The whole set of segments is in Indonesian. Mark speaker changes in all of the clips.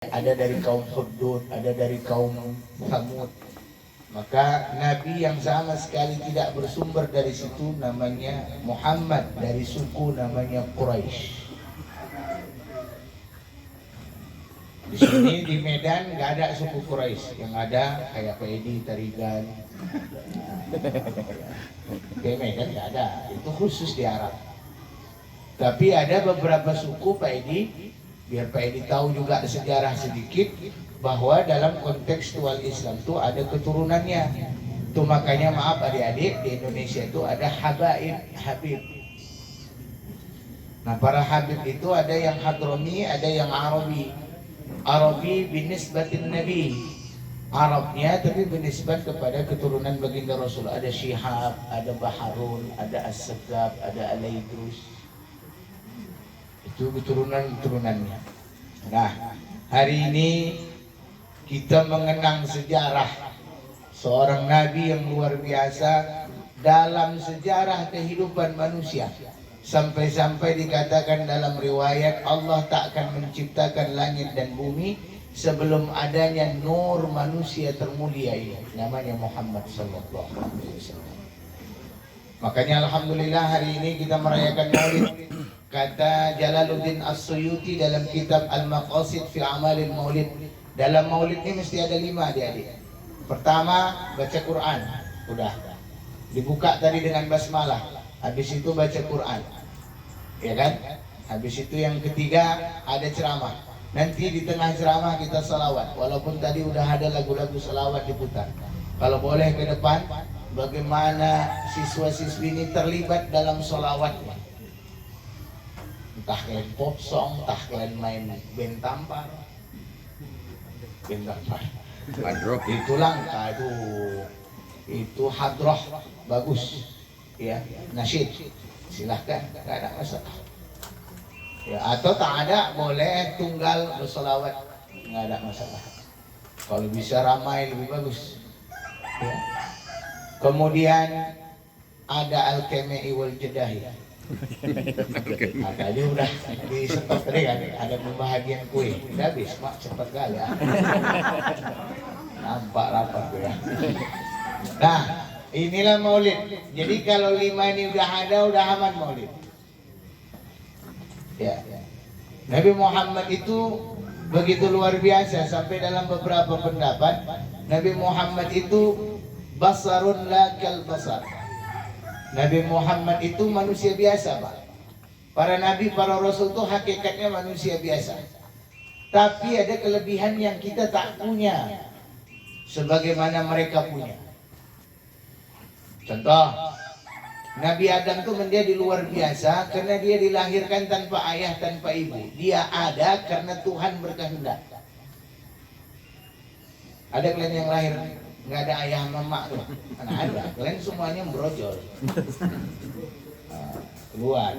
Speaker 1: ada dari kaum Hudud, ada dari kaum Thamud. Maka Nabi yang sama sekali tidak bersumber dari situ namanya Muhammad, dari suku namanya Quraisy. Di sini di Medan nggak ada suku Quraisy, yang ada kayak Pedi, Tarigan. Di Medan nggak ada, itu khusus di Arab. Tapi ada beberapa suku Pedi, biar Pak Edi tahu juga sejarah sedikit, bahwa dalam kontekstual Islam itu ada keturunannya. Itu makanya maaf adik-adik, di Indonesia itu ada habaib, habib. Nah para habib itu ada yang Hadrami, ada yang Arabi. Arabi binisbatin Nabi, Arabnya tapi binisbat kepada keturunan baginda Rasul. Ada Syihab, ada Baharun, ada As-Sagab, ada Alaidrus. Itu keturunan-keturunannya. Nah, hari ini kita mengenang sejarah seorang nabi yang luar biasa dalam sejarah kehidupan manusia. Sampai-sampai dikatakan dalam riwayat Allah tak akan menciptakan langit dan bumi sebelum adanya nur manusia termulia ini, namanya Muhammad sallallahu alaihi wasallam. Makanya alhamdulillah hari ini kita merayakan Maulid. Kata Jalaluddin As-Suyuti dalam kitab Al-Maqasid fi Amalil Maulid, dalam Maulid ini mesti ada 5 adik-adik. Pertama baca Quran, udah dibuka tadi dengan basmalah, habis itu baca Quran, ya kan? Habis itu yang ketiga ada ceramah. Nanti di tengah ceramah kita salawat, walaupun tadi udah ada lagu-lagu salawat diputar. Kalau boleh ke depan, bagaimana siswa-siswi ini terlibat dalam salawatnya. Entah kalian pop song, entah kalian main band tampar. Band tampar hadroh itu langka, itu hadroh bagus ya, nasyid silahkan, gak ada masalah ya. Atau tak ada, boleh tunggal bersolawat, gak ada masalah. Kalau bisa ramai lebih bagus ya. Kemudian ada Al-Kemei wal Jadahi. Nah, tadi udah di stop tadi kan, ada pembahagian kue, udah habis, mak cepat kali ya. Nampak rapat gue ya. Nah, inilah Maulid. Jadi kalau 5 ini udah ada, udah aman Maulid. Ya. Nabi Muhammad itu begitu luar biasa, sampai dalam beberapa pendapat Nabi Muhammad itu basarun la kal basar. Nabi Muhammad itu manusia biasa, Pak. Para nabi, para rasul itu hakikatnya manusia biasa. Tapi ada kelebihan yang kita tak punya sebagaimana mereka punya. Contoh, Nabi Adam itu menjadi luar biasa karena dia dilahirkan tanpa ayah, tanpa ibu. Dia ada karena Tuhan berkehendak. Ada kalian yang lahir nggak ada ayah mama tuh, karena ada. Kalian semuanya brojol. Keluar.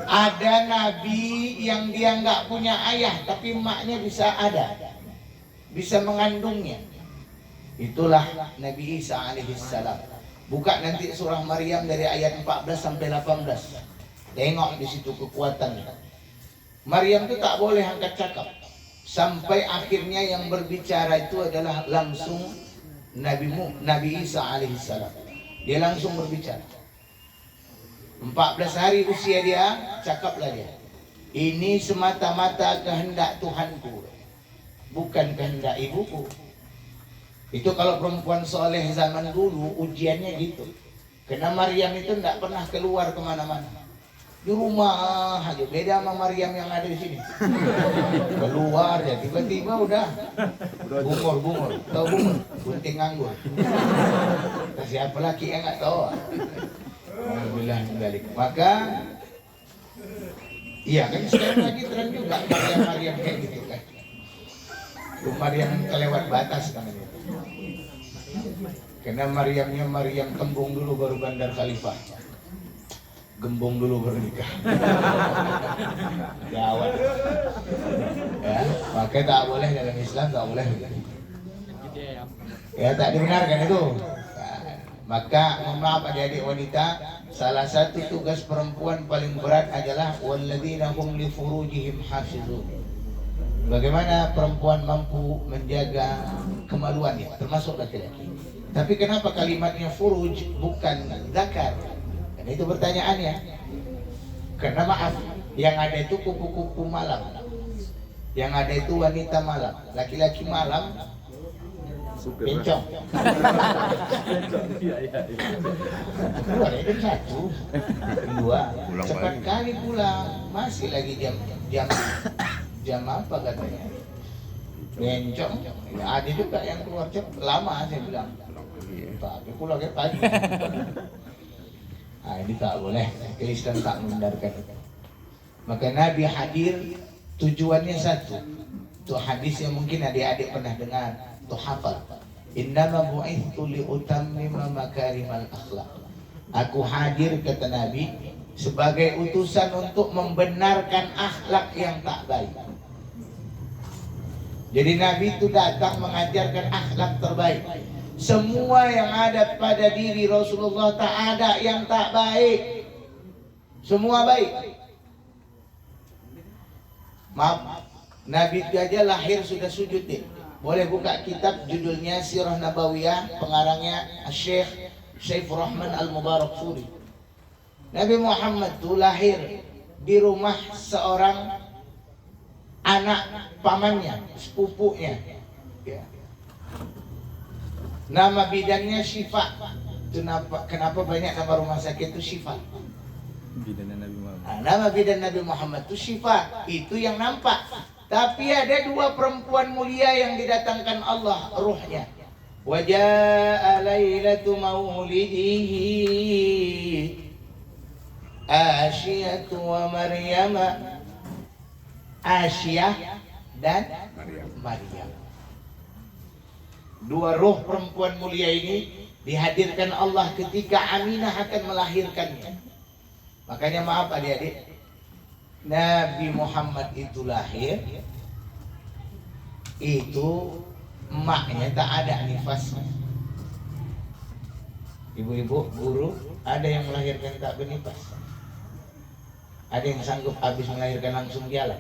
Speaker 1: Ada nabi yang dia nggak punya ayah, tapi emaknya bisa ada, bisa mengandungnya. Itulah Nabi Isa alaihissalam. Buka nanti surah Maryam dari ayat 14 sampai 18. Tengok di situ kekuatannya. Maryam itu tak boleh angkat cakap. Sampai akhirnya yang berbicara itu adalah langsung Nabi Isa alaihissalam. Dia langsung berbicara. 14 hari usia dia, cakaplah dia. Ini semata-mata kehendak Tuhanku, bukan kehendak ibuku. Itu kalau perempuan soleh zaman dulu ujiannya gitu. Karena Maryam itu tidak pernah keluar kemana-mana. Di rumah aja, beda sama Maryam yang ada di sini. Keluar ya, tiba-tiba udah bungor, tahu bungor, gunting anggur. Siapa laki yang nggak tahu? Alhamdulillah balik. Maka, iya kan sekarang lagi tren juga Maryam kayak gitu kan. Maryam kelewat batas kan itu. Karena Maryamnya Maryam kembung dulu baru bandar khalifah. Gembung dulu bernikah. Gawat. Ya, maka tak boleh dalam Islam, tak boleh. Ya, tak dibenarkan itu. Nah, maka mohon maaf adik-adik wanita, salah satu tugas perempuan paling berat adalah walladzina hum li furujihim hafizun. Bagaimana perempuan mampu menjaga kemaluannya, termasuk laki-laki. Tapi kenapa kalimatnya furuj bukan zakar? Dan itu pertanyaannya. Karena maaf, yang ada itu kupu-kupu malam, yang ada itu wanita malam, laki-laki malam, bencong. Itu satu, dua, cepat kali pulang, masih lagi jam apa katanya? Bencong. Ya, ada juga yang keluar cepat, lama saya bilang. Tapi pulangnya pagi. Nah, ini tak boleh. Kristen tak membenarkan itu. Maka Nabi hadir tujuannya satu. Itu hadis yang mungkin adik-adik pernah dengar, itu hafal. Innama bu'ithtu liutammima makarimal akhlak. Aku hadir kata Nabi sebagai utusan untuk membenarkan akhlak yang tak baik. Jadi Nabi itu datang mengajarkan akhlak terbaik. Semua yang ada pada diri Rasulullah tak ada yang tak baik. Semua baik. Maaf, Nabi itu aja lahir sudah sujud deh. Boleh buka kitab judulnya Sirah Nabawiyah, pengarangnya Syekh Saifur Rahman Al-Mubarakfuri. Nabi Muhammad itu lahir di rumah seorang anak pamannya, sepupunya. Ya. Nama bidannya Syifa. Kenapa banyak nama rumah sakit itu Syifa? Bidan Nabi Muhammad. Nah, nama bidan Nabi Muhammad itu Syifa. Itu yang nampak. Tapi ada dua perempuan mulia yang didatangkan Allah ruhnya. Waja'a lailatu maulidihi Asyiyatu wa Maryama. Asyiyah dan Maryam. Dua roh perempuan mulia ini dihadirkan Allah ketika Aminah akan melahirkannya. Makanya maaf adik-adik, Nabi Muhammad itu lahir, itu emaknya tak ada nifasnya. Ibu-ibu, guru, ada yang melahirkan tak bernifas. Ada yang sanggup habis melahirkan langsung jalan.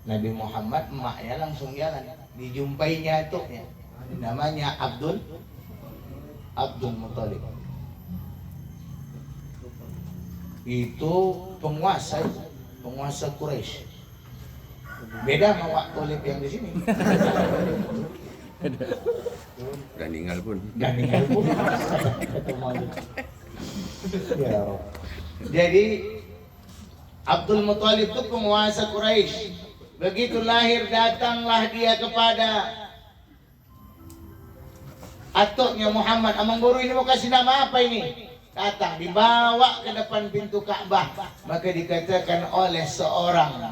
Speaker 1: Nabi Muhammad emaknya langsung jalan, dijumpai nyatuknya. Namanya Abdul Muthalib. Itu penguasa Quraisy. Beda sama Wak Thalib yang di sini.
Speaker 2: Dan ninggal pun.
Speaker 1: Ya. Jadi Abdul Muthalib itu penguasa Quraisy. Begitu lahir datanglah dia kepada atuknya Muhammad. Amang guru ini mau kasih nama apa ini? Datang dibawa ke depan pintu Ka'bah. Maka dikatakan oleh seorang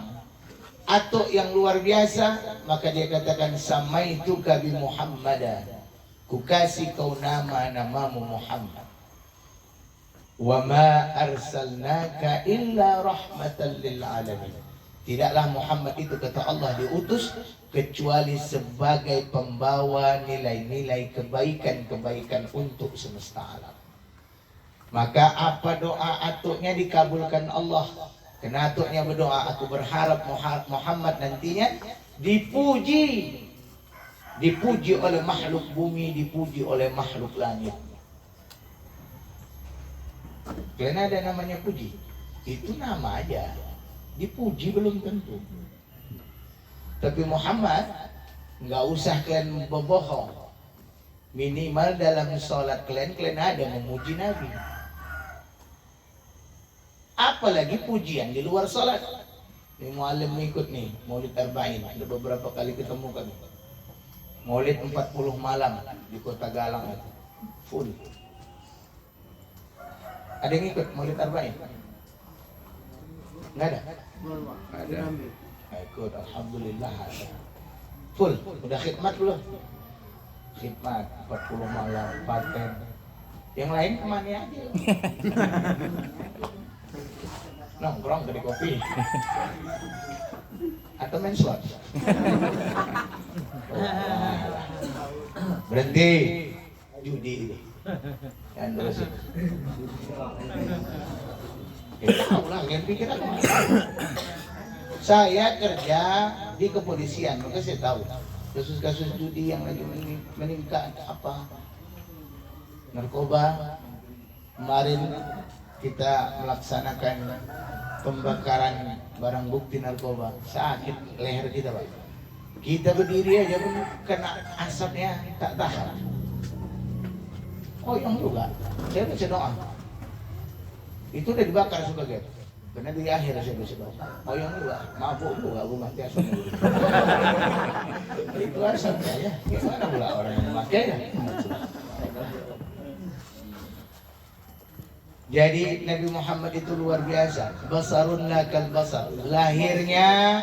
Speaker 1: atuk yang luar biasa, maka dia katakan samaituka bi Muhammadan. Ku kasih kau namamu Muhammad. Wa ma arsalnaka illa rahmatan lil alamin. Tidaklah Muhammad itu kata Allah diutus kecuali sebagai pembawa nilai-nilai kebaikan-kebaikan untuk semesta alam. Maka apa doa atuknya dikabulkan Allah. Karena atuknya berdoa, aku berharap Muhammad nantinya dipuji oleh makhluk bumi, dipuji oleh makhluk langit. Karena ada namanya puji, itu nama aja. Dipuji belum tentu. Tapi Muhammad nggak usah kalian berbohong. Minimal dalam sholat kalian ada memuji Nabi. Apalagi pujian di luar sholat. Ini muallim ikut nih, Maulid Arba'in. Ada beberapa kali ketemu kami. Maulid 40 malam di Kota Galang itu. Full. Ada yang ikut Maulid Arba'in? Nggak ada?
Speaker 2: Ada.
Speaker 1: Ikut, alhamdulillah ada. Full, udah khidmat belum? Khidmat 40 malam, paten. Yang lain kemana aja? Nongkrong kedai kopi. Atau main slot. Berhenti judi ini. Dan terus tahu lah, yang pikir apa? Saya kerja di kepolisian, maka saya tahu kasus-kasus judi yang lagi meningkat, apa narkoba. Kemarin kita melaksanakan pembakaran barang bukti narkoba, sakit leher kita Pak. Kita berdiri aja pun kena asapnya tak tahan. Oh yang juga, saya baca doa. Itu udah dibakar sebagian. Karena di akhir saya baca doa. Oh yang juga, mabuk juga aku mati asap. Itu asapnya ya. Gimana pula orang yang memakainya? Jadi Nabi Muhammad itu luar biasa. Basarun lakal basar. Lahirnya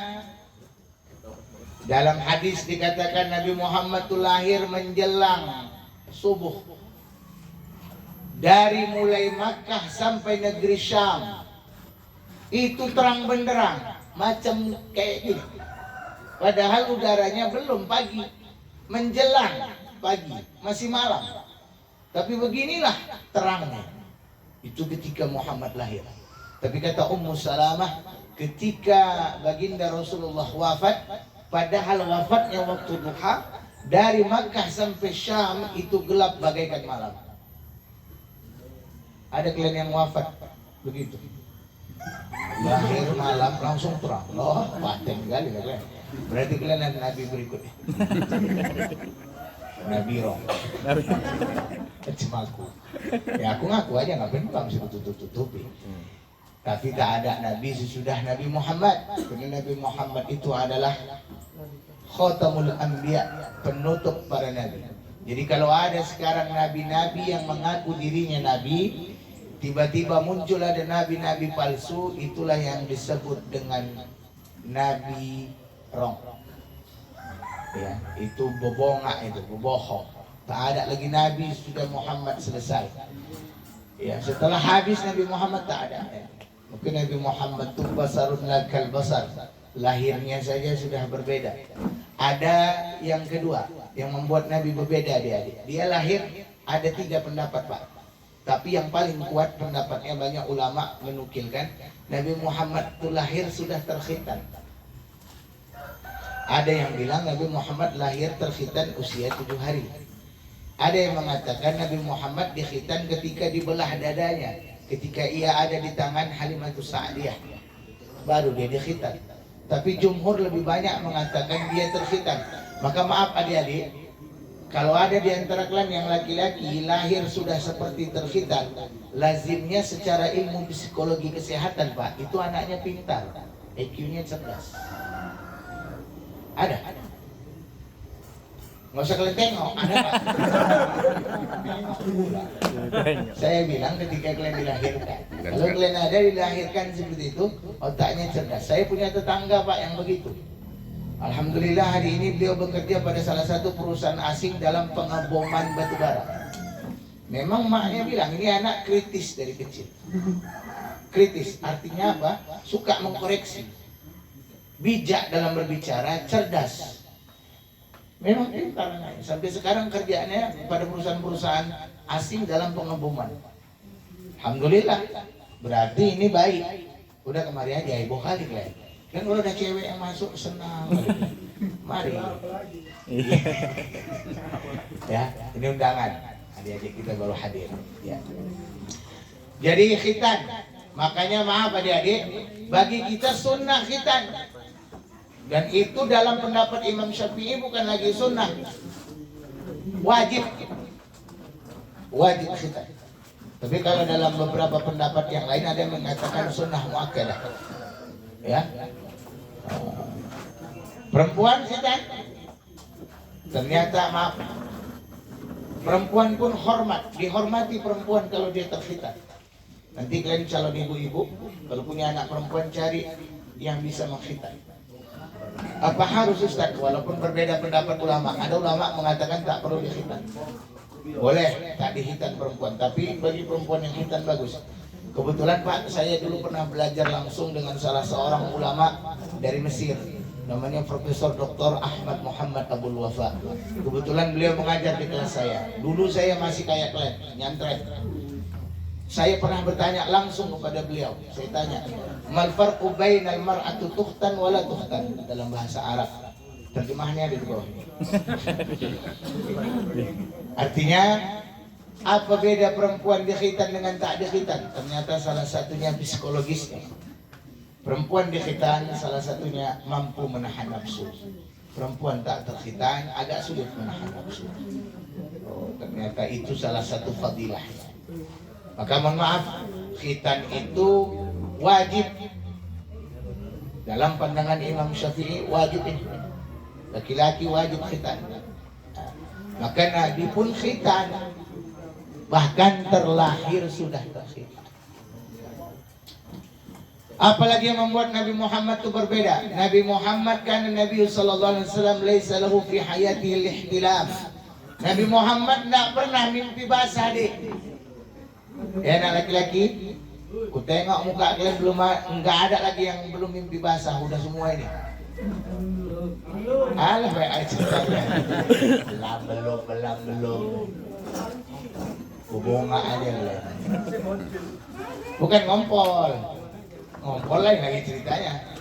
Speaker 1: dalam hadis dikatakan Nabi Muhammad itu lahir menjelang subuh. Dari mulai Makkah sampai negeri Syam itu terang benderang, macam kayak gini. Padahal udaranya belum pagi, menjelang pagi, masih malam. Tapi beginilah terangnya. Itu ketika Muhammad lahir. Tapi kata Ummu Salamah, ketika baginda Rasulullah wafat, padahal wafatnya waktu duha, dari Makkah sampai Syam itu gelap bagaikan malam. Ada kalian yang wafat begitu, lahir malam langsung terang. Oh, paten kali kalian. Berarti kalian ada nabi berikutnya. Nabi Roh. Cuma aku. Ya aku ngaku aja nggak benar mesti tutup-tutupi. Tapi tak ada nabi sesudah Nabi Muhammad. Karena Nabi Muhammad itu adalah Khatamul Anbiya, penutup para nabi. Jadi kalau ada sekarang nabi-nabi yang mengaku dirinya nabi, tiba-tiba muncul ada nabi-nabi palsu, itulah yang disebut dengan nabi rong. Ya, itu bobongak, itu bohong. Tak ada lagi nabi sudah Muhammad selesai. Ya, setelah habis Nabi Muhammad tak ada. Ya. Mungkin Nabi Muhammad itu basarun lakal basar. Lahirnya saja sudah berbeda. Ada yang kedua yang membuat Nabi berbeda adik-adik. Dia lahir ada 3 pendapat Pak. Tapi yang paling kuat pendapatnya, banyak ulama menukilkan Nabi Muhammad itu lahir sudah terkhitan. Ada yang bilang Nabi Muhammad lahir terkhitan usia 7 hari. Ada yang mengatakan Nabi Muhammad dikhitan ketika dibelah dadanya, ketika ia ada di tangan Halimatus Sa'diyah, baru dia dikhitan. Tapi jumhur lebih banyak mengatakan dia terkhitan. Maka maaf adik-adik, kalau ada di antara kalian yang laki-laki lahir sudah seperti terkhitan, lazimnya secara ilmu psikologi kesehatan Pak, itu anaknya pintar, IQ-nya cerdas. Ada? Nggak usah kalian tengok, ada Pak. Saya bilang ketika kalian dilahirkan, kalau kalian ada dilahirkan seperti itu, otaknya cerdas. Saya punya tetangga Pak yang begitu. Alhamdulillah hari ini beliau bekerja pada salah satu perusahaan asing dalam pengeboman batubara. Memang maknya bilang ini anak kritis dari kecil. Kritis artinya apa? Suka mengkoreksi, bijak dalam berbicara, cerdas. Memang pintar anaknya. Sampai sekarang kerjaannya pada perusahaan-perusahaan asing dalam pengeboman. Alhamdulillah. Berarti ini baik. Udah kemari aja heboh kali kalian. Kan kalau ada cewek yang masuk senang. Mari. Ya, ini undangan. Adik-adik kita baru hadir. Ya. Jadi khitan. Makanya maaf adik-adik, bagi kita sunnah khitan. Dan itu dalam pendapat Imam Syafi'i bukan lagi sunnah, wajib. Wajib khitan. Tapi kalau dalam beberapa pendapat yang lain ada yang mengatakan sunnah muakkadah. Ya. Perempuan khitan. Ternyata maaf, perempuan pun hormat, dihormati perempuan kalau dia terkhitan. Nanti kalian calon ibu-ibu, kalau punya anak perempuan cari yang bisa mengkhitan. Apa harus Ustaz? Walaupun berbeda pendapat ulama, ada ulama mengatakan tak perlu dikhitan. Boleh tak dikhitan perempuan, tapi bagi perempuan yang khitan bagus. Kebetulan Pak, saya dulu pernah belajar langsung dengan salah seorang ulama dari Mesir, namanya Profesor Dr. Ahmad Muhammad Abdul Wafa. Kebetulan beliau mengajar di kelas saya. Dulu saya masih kayak kalian, nyantren. Saya pernah bertanya langsung kepada beliau. Saya tanya, mal farqu bainal mar'atu tukhtan wala tukhtan, dalam bahasa Arab. Terjemahannya ada di bawah. Artinya, apa beda perempuan dikhitan dengan tak dikhitan? Ternyata salah satunya psikologisnya. Perempuan dikhitan salah satunya mampu menahan nafsu. Perempuan tak terkhitan agak sulit menahan nafsu. Oh, ternyata itu salah satu fadilah. Maka mohon maaf, khitan itu wajib. Dalam pandangan Imam Syafi'i wajib ini. Laki-laki wajib khitan. Maka Nabi pun khitan. Bahkan terlahir sudah terkhitan. Apalagi yang membuat Nabi Muhammad itu berbeda. Nabi Muhammad kan Nabi sallallahu alaihi wasallam laisa lahu fi hayatihi al-ihtilam. Nabi Muhammad tidak pernah mimpi basah deh. Ya anak laki-laki, ku tengok muka kalian belum, enggak ada lagi yang belum mimpi basah, udah semua ini. Alah baik aja ceritanya. Belum. Hubungan aja lah. Bukan ngompol lain lagi ceritanya.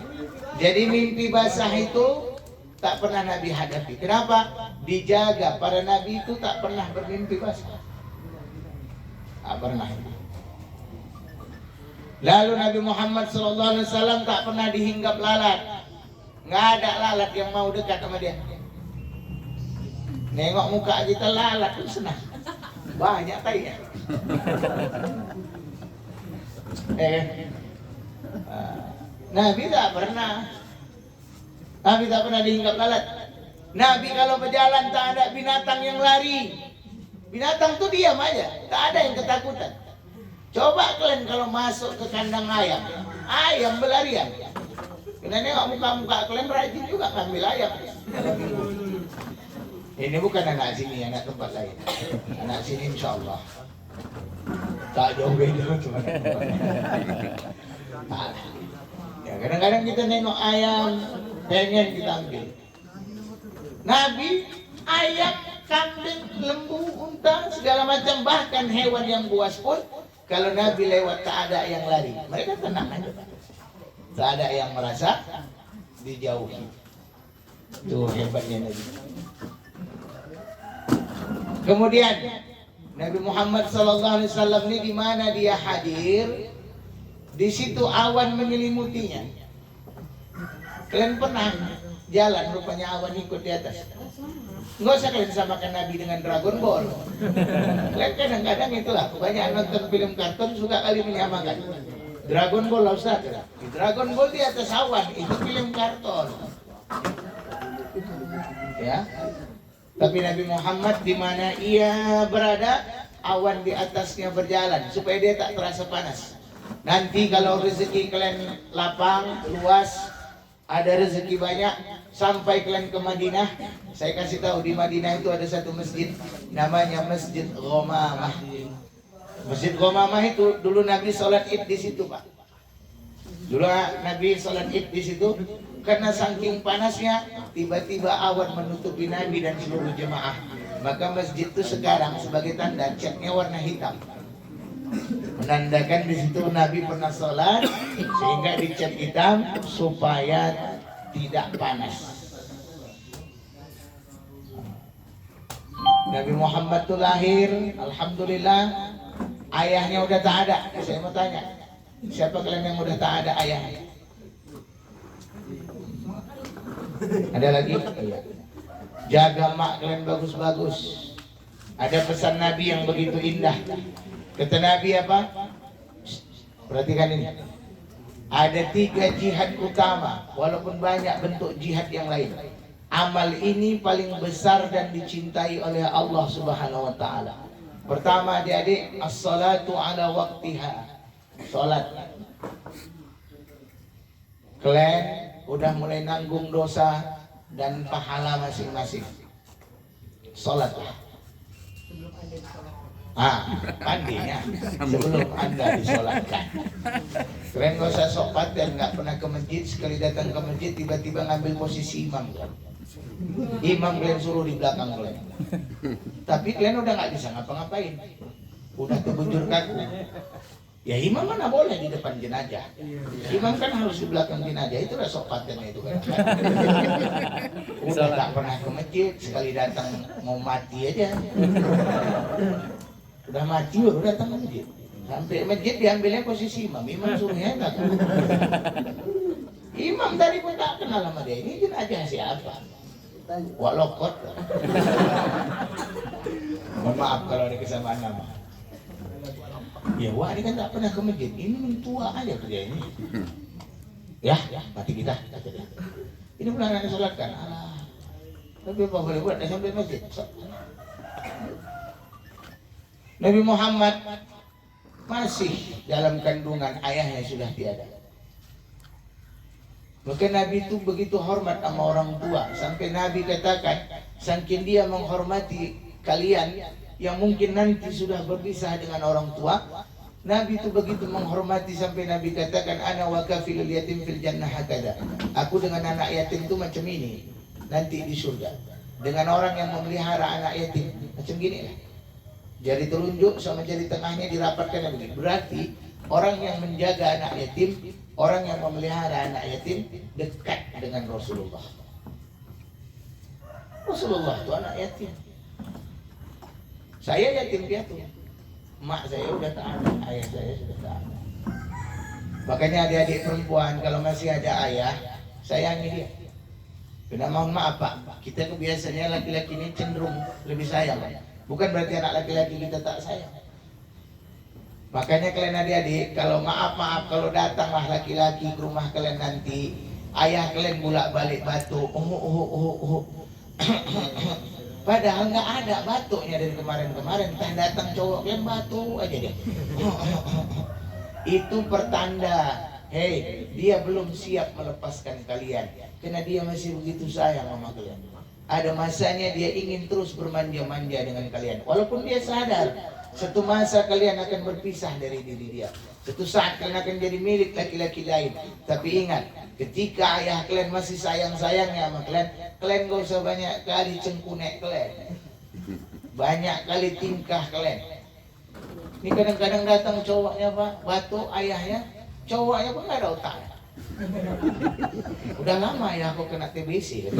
Speaker 1: Jadi mimpi basah itu tak pernah Nabi hadapi. Kenapa? Dijaga. Para Nabi itu tak pernah bermimpi basah. Tak pernah. Lalu Nabi Muhammad SAW tak pernah dihinggap lalat. Nggak ada lalat yang mau dekat sama dia. Nengok muka kita lalat itu senang. Banyak tainya. Nabi tak pernah. Nabi tak pernah dihinggap lalat. Nabi kalau berjalan tak ada binatang yang lari. Binatang tuh diam aja, tak ada yang ketakutan. Coba kalian kalau masuk ke kandang ayam, ayam berlarian. Karena nengok muka-muka kalian rajin juga ngambil ayam. Ini bukan anak sini, anak tempat lain. Anak sini insya Allah tak jauh beda cuma. Ya kadang-kadang kita nengok ayam, pengen kita ambil. Nabi ayam, kambing, lembu, unta, segala macam, bahkan hewan yang buas pun kalau Nabi lewat tak ada yang lari, mereka tenang aja, tak ada yang merasa dijauhi. Itu hebatnya Nabi. Kemudian Nabi Muhammad SAW ini di mana dia hadir, di situ awan menyelimutinya. Kalian pernah jalan rupanya awan ikut di atas? Nggak usah kalian samakan Nabi dengan Dragon Ball. Kalian kadang-kadang itulah, kebanyakan nonton film kartun suka kali menyamakan Dragon Ball lah Ustaz. Dragon Ball di atas awan, itu film kartun. Ya. Tapi Nabi Muhammad di mana ia berada, awan di atasnya berjalan supaya dia tak terasa panas. Nanti kalau rezeki kalian lapang, luas, ada rezeki banyak, sampai kalian ke Madinah, saya kasih tahu di Madinah itu ada satu masjid namanya Masjid Ghamamah. Masjid Ghamamah itu dulu Nabi sholat Id di situ, Pak. Dulu Nabi sholat Id di situ karena saking panasnya tiba-tiba awan menutupi Nabi dan seluruh jemaah. Maka masjid itu sekarang sebagai tanda catnya warna hitam, menandakan di situ Nabi pernah sholat sehingga dicat hitam supaya tidak panas. Nabi Muhammad itu lahir, alhamdulillah, ayahnya udah tak ada. Saya mau tanya, siapa kalian yang udah tak ada ayahnya? Ada lagi? Iya. Jaga mak kalian bagus-bagus. Ada pesan Nabi yang begitu indah. Kata Nabi apa? Perhatikan ini. Ada 3 jihad utama, walaupun banyak bentuk jihad yang lain. Amal ini paling besar dan dicintai oleh Allah Subhanahu wa taala. Pertama adik-adik, as-salatu ala waqtiha. Salat. Kalian udah mulai nanggung dosa dan pahala masing-masing. Salatlah. Mandinya sebelum Anda disolatkan. Kalian gak usah sok paten, gak pernah ke masjid, sekali datang ke masjid tiba-tiba ngambil posisi imam kan. Imam kalian suruh di belakang kalian. Tapi kalian udah gak bisa ngapa-ngapain. Udah kebujur kaku. Ya imam mana boleh di depan jenazah. Imam kan harus di belakang jenazah. Itu udah sok patennya itu kan. Udah tak pernah ke masjid, sekali datang mau mati aja. Udah mati baru datang ke masjid. Sampai masjid diambilnya posisi imam. Imam suruhnya enggak. Imam tadi pun tak kenal sama dia. Ini jenazah siapa? Wak lokot. Mohon maaf kalau ada kesamaan nama. Ya, wah ini kan tak pernah ke masjid. Ini tua aja kerja ini. Ya, mati kita, kata dia. Ini bulan anak sholat kan? Alah. Tapi apa boleh buat? Dah sampai masjid. Nabi Muhammad masih dalam kandungan ayahnya sudah tiada. Maka Nabi itu begitu hormat sama orang tua. Sampai Nabi katakan, saking dia menghormati kalian yang mungkin nanti sudah berpisah dengan orang tua, Nabi itu begitu menghormati sampai Nabi katakan, ana wa kafilul yatim fil jannah hakada. Aku dengan anak yatim itu macam ini nanti di surga. Dengan orang yang memelihara anak yatim macam gini lah. Jari telunjuk sama jari tengahnya dirapatkan begini. Berarti orang yang menjaga anak yatim, orang yang memelihara anak yatim dekat dengan Rasulullah. Rasulullah itu anak yatim. Saya yatim piatu. Mak saya udah tak ada, ayah saya sudah tak ada. Makanya adik-adik perempuan kalau masih ada ayah, sayangi dia. Karena mohon maaf Pak, kita kebiasaannya laki-laki ini cenderung lebih sayang. Bukan berarti anak laki-laki kita tak sayang. Makanya kalian adik-adik, kalau maaf kalau datanglah laki-laki ke rumah kalian nanti, ayah kalian bolak-balik batuk, padahal nggak ada batuknya dari kemarin-kemarin, entah datang cowok kalian batuk aja dia. Itu pertanda, hei, dia belum siap melepaskan kalian, karena dia masih begitu sayang sama kalian. Ada masanya dia ingin terus bermanja-manja dengan kalian, walaupun dia sadar satu masa kalian akan berpisah dari diri dia. Satu saat kalian akan jadi milik laki-laki lain. Tapi ingat, ketika ayah kalian masih sayang-sayangnya sama kalian, kalian gak usah banyak kali cengkunek kalian, banyak kali tingkah kalian. Ini kadang-kadang datang cowoknya Pak, batuk ayahnya, cowoknya pun gak ada otak. Udah lama ya aku kena TBC.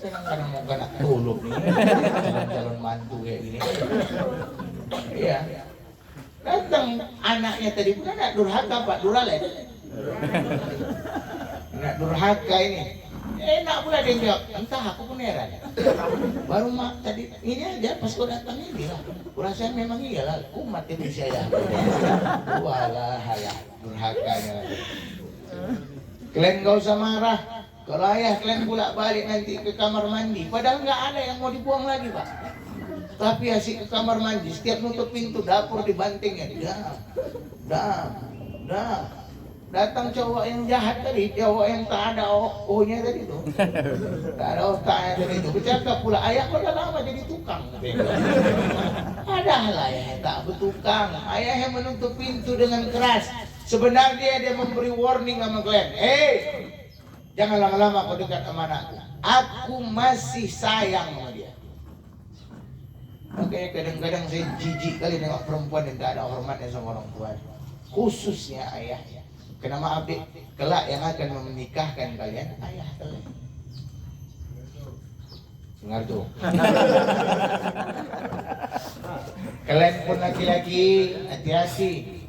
Speaker 1: Kadang-kadang mau kena tulup nih, calon mantu kayak gini. Iya. Datang anaknya tadi pun anak durhaka Pak, duralen. Anak durhaka ini. Enak pula dia jawab, entah aku pun heran. Baru mak tadi ini aja pas kau datang ini lah. Kurasa memang iyalah, kumat ini saya. Walah halah durhakanya. Kalian gak usah marah. Kalau ayah kalian balik nanti ke kamar mandi, padahal nggak ada yang mau dibuang lagi Pak. Tapi asik ke kamar mandi, setiap nutup pintu dapur dibanting ya. Dah. Datang cowok yang jahat tadi, cowok yang tak ada ohnya tadi tuh. Tak ada otaknya tadi itu. Bercakap pula, ayah kau dah lama jadi tukang. Padahal ayah tak bertukang. Ayah yang menutup pintu dengan keras. Sebenarnya dia memberi warning sama kalian. Jangan lama-lama kau dekat sama anakku. Aku masih sayang sama dia. Makanya kadang-kadang saya jijik kali nengok perempuan yang tak ada hormatnya sama orang tua. Khususnya ayahnya. Kena maaf deh, kelak yang akan menikahkan kalian ayah kalian. Dengar tuh. Kalian pun laki-laki, hati-hati.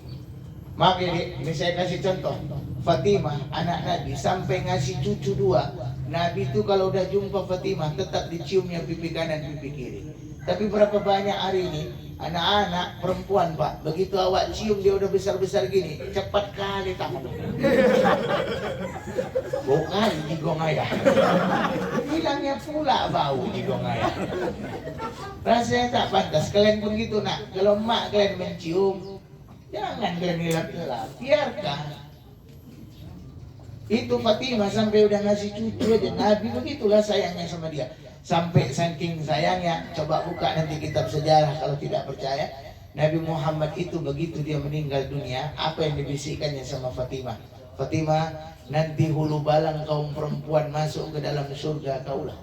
Speaker 1: Maaf ya dek, ini saya kasih contoh. Fatimah, anak Nabi, sampai ngasih cucu 2. Nabi itu kalau udah jumpa Fatimah tetap diciumnya pipi kanan, pipi kiri. Tapi berapa banyak hari ini anak-anak perempuan Pak, begitu awak cium dia udah besar-besar gini, cepat kali tangan. Bau kali jigong ayah. Hilangnya pula bau jigong ayah. Rasanya tak pantas. Kalian pun gitu nak. Kalau mak kalian mencium, jangan kalian hilap-hilap, biarkan. Itu Fatimah sampai udah ngasih cucu aja. Nabi begitulah sayangnya sama dia. Sampai saking sayangnya, coba buka nanti kitab sejarah kalau tidak percaya. Nabi Muhammad itu begitu dia meninggal dunia, apa yang dibisikkannya sama Fatimah? Fatimah, nanti hulu balang kaum perempuan masuk ke dalam surga kaulah.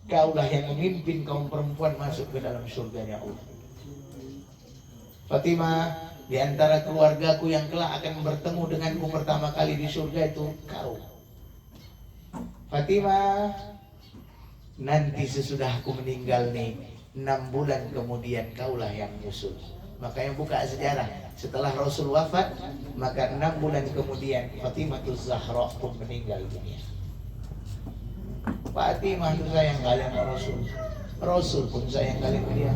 Speaker 1: Kaulah yang memimpin kaum perempuan masuk ke dalam surganya Allah. Fatimah, di antara keluargaku yang kelak akan bertemu denganku pertama kali di surga itu kau. Fatimah, nanti sesudah aku meninggal nih, 6 bulan kemudian kaulah yang nyusul. Maka yang buka sejarah, setelah Rasul wafat, maka 6 bulan kemudian Fatimah Zahra pun meninggal dunia. Fatimah itu sayang kali sama Rasul, Rasul pun sayang kali sama dia.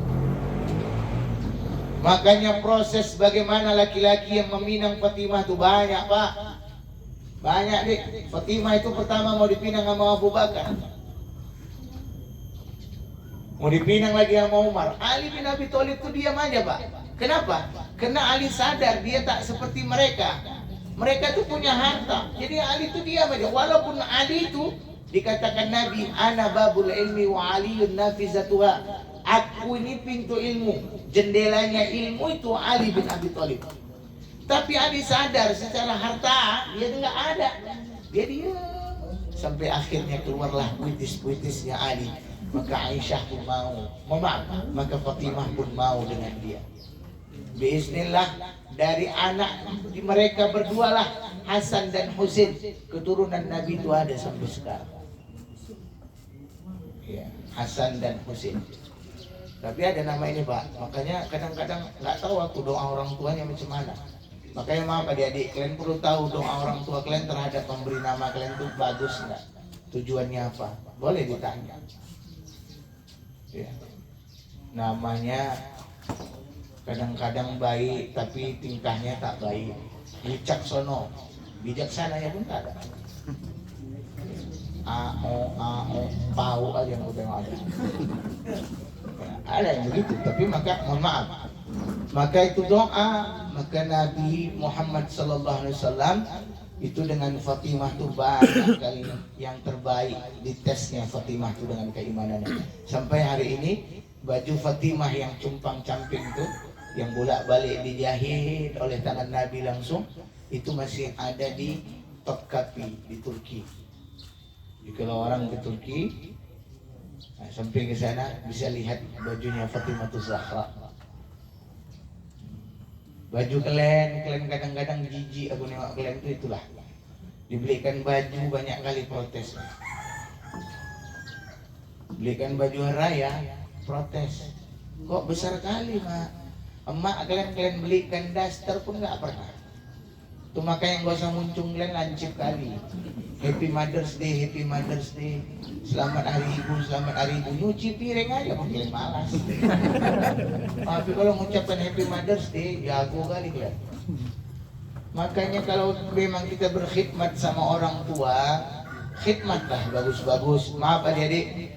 Speaker 1: Makanya proses bagaimana laki-laki yang meminang Fatimah itu banyak, Pak. Banyak, Dik. Fatimah itu pertama mau dipinang sama Abu Bakar, mau dipinang lagi sama Umar. Ali bin Abi Thalib itu diam aja, Pak. Kenapa? Karena Ali sadar dia tak seperti mereka. Mereka itu punya harta. Jadi Ali itu diam aja. Walaupun Ali itu dikatakan Nabi, ana babul ilmi wa aliyun nafizatuha. Aku ini pintu ilmu, jendelanya ilmu itu Ali bin Abi Thalib. Tapi Ali sadar secara harta dia enggak ada. Dia diam. Sampai akhirnya keluarlah puitis-puitisnya Ali. Maka Aisyah pun mau, maka Fatimah pun mau dengan dia. Bismillah, dari anak mereka berdua lah Hasan dan Husain, keturunan Nabi itu ada sampai sekarang. Ya, Hasan dan Husain. Tapi ada nama ini, Pak. Makanya kadang-kadang nggak tahu aku doa orang tuanya macam mana. Makanya maaf adik-adik, kalian perlu tahu doa orang tua kalian terhadap pemberi nama kalian itu bagus nggak? Tujuannya apa? Boleh ditanya. Ya. Namanya kadang-kadang baik tapi tingkahnya tak baik. Wicaksono, bijaksananya pun tak ada. Pau aja yang udah ada. Ada yang begitu, tapi maka mohon maaf. Maka itu doa, maka Nabi Muhammad sallallahu alaihi wasallam itu dengan Fatimah tuh banyak kali yang terbaik di tesnya Fatimah tuh dengan keimanannya. Sampai hari ini baju Fatimah yang cumpang-camping tuh yang bolak-balik dijahit oleh tangan Nabi langsung itu masih ada di Topkapi di Turki. Jadi kalau orang ke Turki sampai ke sana bisa lihat bajunya Fatimah Zahra. Baju kalian kadang-kadang jijik aku nengok kalian itu itulah. Dibelikan baju banyak kali protes. Belikan baju raya protes. Kok besar kali, Mak? Emak kalian belikan daster pun nggak pernah. Itu makanya gak usah muncung kalian lancip kali. Happy Mother's Day, Happy Mother's Day. Selamat Hari Ibu, Selamat Hari Ibu. Nyuci piring aja mungkin malas. Tapi kalau mengucapkan Happy Mother's Day, ya aku kali kalian. Makanya kalau memang kita berkhidmat sama orang tua, khidmatlah bagus-bagus. Maaf adik-adik,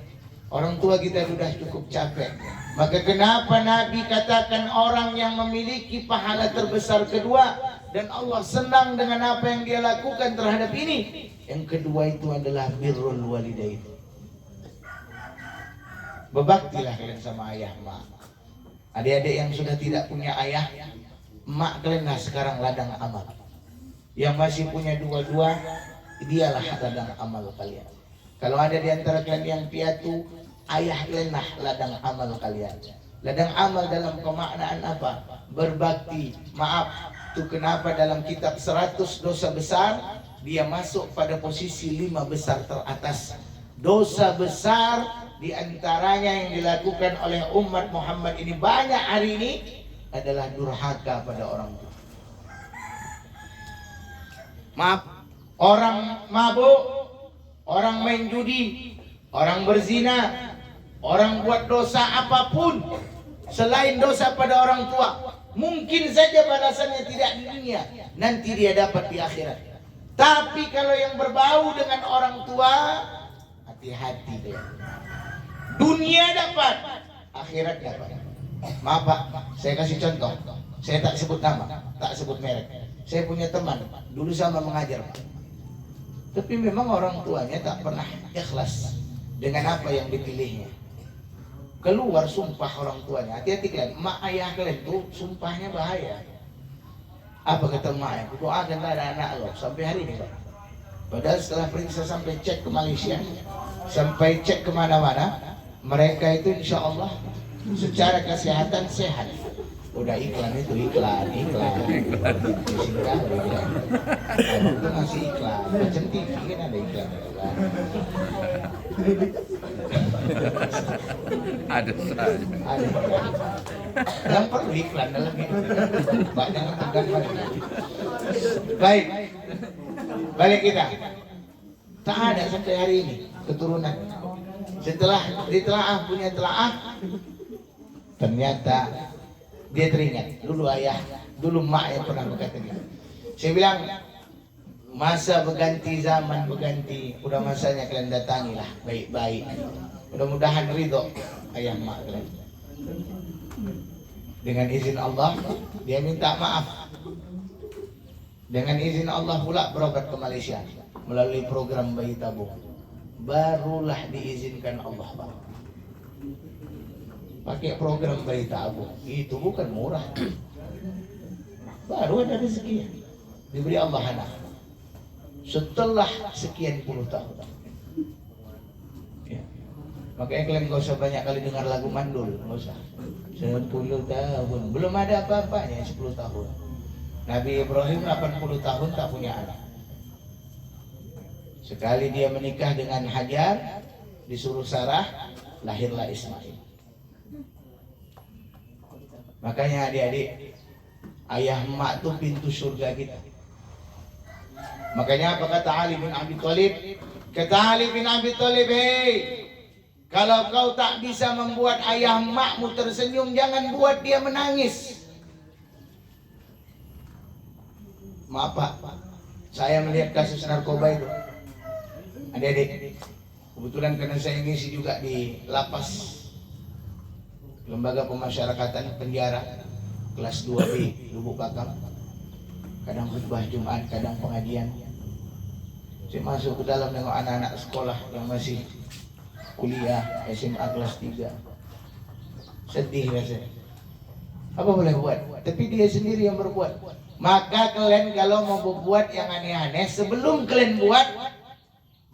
Speaker 1: orang tua kita sudah cukup capek. Maka kenapa Nabi katakan orang yang memiliki pahala terbesar kedua dan Allah senang dengan apa yang dia lakukan terhadap ini. Yang kedua itu adalah birrul walidain. Berbaktilah kalian sama ayah, mak. Adik-adik yang sudah tidak punya ayah, mak kalian lah sekarang ladang amal. Yang masih punya dua-dua, dialah ladang amal kalian. Kalau ada di antara kalian yang piatu, ayah kalian lah ladang amal kalian. Ladang amal dalam kemaknaan apa? Berbakti. Maaf, itu kenapa dalam kitab 100 dosa besar dia masuk pada posisi 5 besar teratas. Dosa besar diantaranya yang dilakukan oleh umat Muhammad ini banyak hari ini adalah durhaka pada orang tua. Maaf, orang mabuk, orang main judi, orang berzina, orang buat dosa apapun selain dosa pada orang tua, mungkin saja balasannya tidak di dunia, nanti dia dapat di akhirat. Tapi kalau yang berbau dengan orang tua, hati-hati dia. Dunia dapat, akhirat dapat. Maaf Pak, saya kasih contoh. Saya tak sebut nama, tak sebut merek. Saya punya teman, dulu sama mengajar Pak. Tapi memang orang tuanya tak pernah ikhlas dengan apa yang dipilihnya. Keluar sumpah orang tuanya. Hati-hati kalian, mak ayah kalian tuh sumpahnya bahaya. Apa kata emaknya? Doakan ada anak lo sampai hari ini Pak. Padahal setelah periksa sampai cek ke Malaysia, sampai cek kemana-mana, mereka itu insya Allah secara kesehatan sehat. Udah iklan itu iklan. Singkat iklan. Kalau itu masih iklan. Macam TV kan ada iklan.
Speaker 2: Ada saja.
Speaker 1: Ada iklan. Yang perlu iklan dalam hidup. Banyak tegang balik. Baik. Balik kita. Tak ada sampai hari ini keturunan. Setelah ditelaah punya telaah, ternyata dia teringat dulu ayah, dulu mak yang pernah berkata gitu. Saya bilang masa berganti, zaman berganti, udah masanya kalian datangilah baik-baik. Mudah-mudahan ridho ayah mak kalian. Dengan izin Allah dia minta maaf. Dengan izin Allah pula berobat ke Malaysia melalui program bayi tabung. Barulah diizinkan Allah, Pak. Pakai program bayi tabung itu bukan murah. Baru ada rezeki diberi Allah anak setelah sekian puluh tahun. Ya. Makanya kalian gak usah banyak kali dengar lagu mandul, gak usah. 10 tahun belum ada apa-apanya. 10 tahun Nabi Ibrahim 80 tahun tak punya anak. Sekali dia menikah dengan Hajar, disuruh Sarah, lahirlah Ismail. Makanya adik-adik, ayah emak itu pintu surga kita. Makanya apa kata Ali bin Abi Thalib? Kata Ali bin Abi Thalib, hei, kalau kau tak bisa membuat ayah emakmu tersenyum, jangan buat dia menangis. Maaf Pak, saya melihat kasus narkoba itu. Adik-adik, kebetulan karena saya ngisi juga di lapas Lembaga Pemasyarakatan Penjara kelas 2B Lubuk Bakam. Kadang khutbah Jumat, kadang pengajian. Saya masuk ke dalam dengan anak-anak sekolah yang masih kuliah SMA kelas 3. Sedih rasanya. Apa boleh buat? Tapi dia sendiri yang berbuat. Maka kalian kalau mau berbuat yang aneh-aneh, sebelum kalian buat,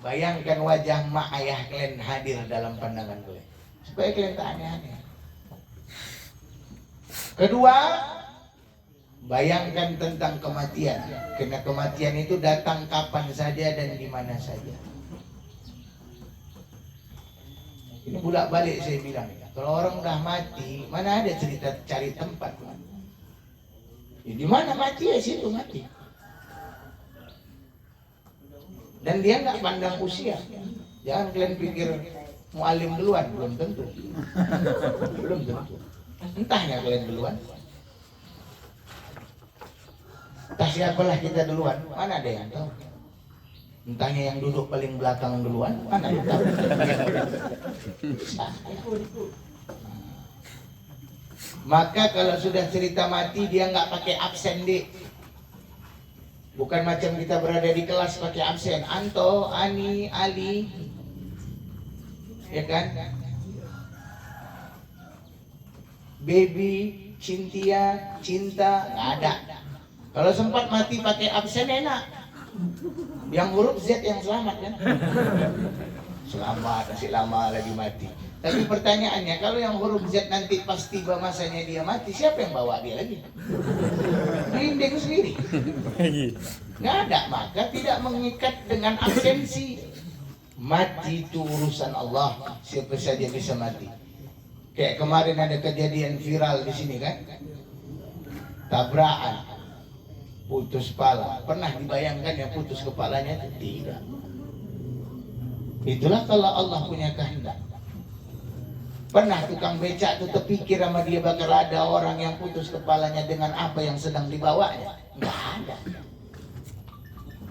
Speaker 1: bayangkan wajah mak ayah kalian hadir dalam pandangan kalian, supaya kalian tak aneh-aneh. Kedua, bayangkan tentang kematian. Karena kematian itu datang kapan saja dan di mana saja. Ini bolak-balik saya bilang, kalau orang udah mati, mana ada cerita cari tempat. Ya, di mana mati ya situ mati. Dan dia nggak pandang usia. Jangan kalian pikir mualim duluan, belum tentu. Belum tentu. Entahnya kalian duluan. Entah siapalah kita duluan, mana ada yang tahu. Entahnya yang duduk paling belakang duluan, mana yang tahu. Maka kalau sudah cerita mati, dia nggak pakai absen deh. Bukan macam kita berada di kelas pakai absen. Anto, Ani, Ali, ya kan? Baby, Cynthia, Cinta, nggak ada. Kalau sempat mati pakai absen enak. Yang huruf Z yang selamat kan? Selamat, masih lama lagi mati. Tapi pertanyaannya, kalau yang huruf Z nanti pas tiba masanya dia mati, siapa yang bawa dia lagi? Merinding sendiri. Nggak ada, maka tidak mengikat dengan absensi. Mati itu urusan Allah, siapa saja bisa mati. Kayak kemarin ada kejadian viral di sini kan, tabrakan, putus kepala. Pernah dibayangkan yang putus kepalanya? Tidak. Itulah kalau Allah punya kehendak. Pernah tukang becak itu terpikir sama dia bakal ada orang yang putus kepalanya dengan apa yang sedang dibawanya? Nggak ada.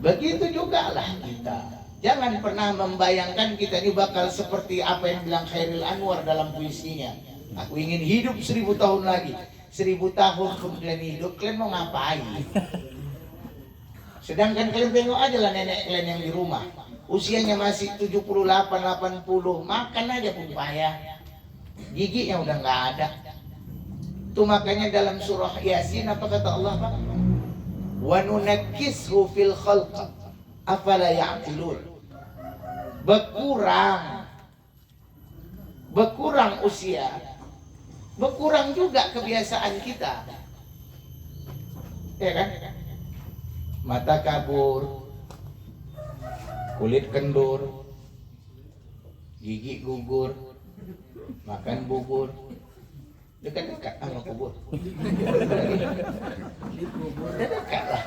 Speaker 1: Begitu juga lah kita. Jangan pernah membayangkan kita ini bakal seperti apa yang bilang Khairil Anwar dalam puisinya. Aku ingin hidup 1000 tahun lagi. 1000 tahun kemudian hidup, kalian mau ngapain? Sedangkan kalian tengok aja lah nenek kalian yang di rumah. Usianya masih 78, 80, makan aja pun payah. Giginya udah nggak ada. Itu makanya dalam surah Yasin apa kata Allah Pak? Wa nunakkishu fil khalq afala ya'qilun. Berkurang usia berkurang juga kebiasaan kita. Ya kan? Mata kabur, kulit kendur, gigi gugur, makan bubur, dekat-dekat sama kubur. Dekat lah.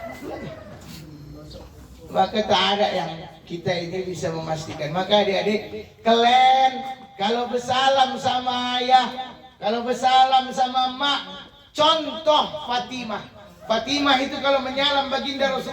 Speaker 1: Maka tak ada yang kita ini bisa memastikan. Maka adik-adik, kalian kalau bersalam sama ayah, kalau bersalam sama mak, contoh Fatimah. Fatimah itu kalau menyalam baginda Rasulullah